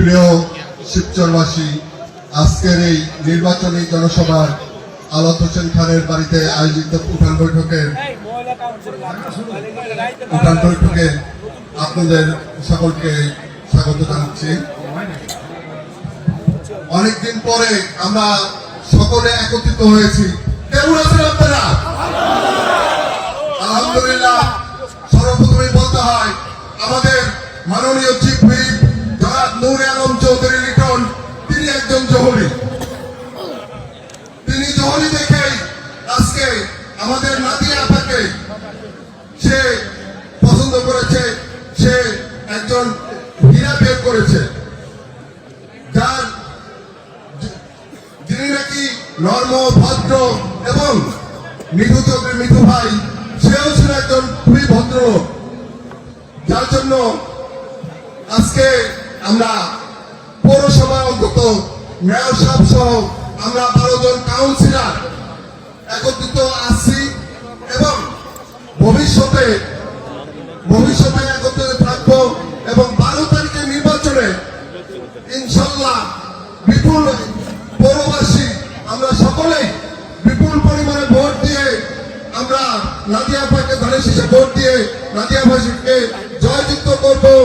প্রিয় শিবচরবাসী, আজকের এই নির্বাচনী জনসভার আলাত হোসেন খানের বাড়িতে আয়োজিত উঠান বৈঠকে আপনাদের সকলকে স্বাগত জানাচ্ছি। অনেকদিন পরে আমরা সকলে একত্রিত হয়েছি। কেমন আছেন আপনারা? আলহামদুলিল্লাহ। সর্বপ্রথমে বলতে হয় আমাদের মাননীয় চিফ হুইপ জনাব নূরে আলম চৌধুরী লিটন, তিনি একজন জহরি। তিনি জহরি দেখেই আজকে আমাদের নাদিয়া আপাকে সে পছন্দ করেছে, সে একজন হীরা বের করেছে, যার যিনি নাকি নর্ম ভদ্র এবং মিঠু চৌধুরী মিঠু ভাই, সেও ছিল একজন খুবই ভদ্র। যার জন্য আজকে আমরা পৌরসভা অন্তত মেয়র সাহেব সহ আমরা 12 জন কাউন্সিলর একত্রিত আসছি এবং ভবিষ্যতে একত্রিত থাকবো এবং 12 তারিখের নির্বাচনে ইনশাল্লাহ বিপুল পৌরবাসী আমরা সকলেই বিপুল পরিমাণে ভোট দিয়ে আমরা নাদিয়া আপাকে ধানের শীষে ভোট দিয়ে নাদিয়া আপাকে জয়যুক্ত করবো।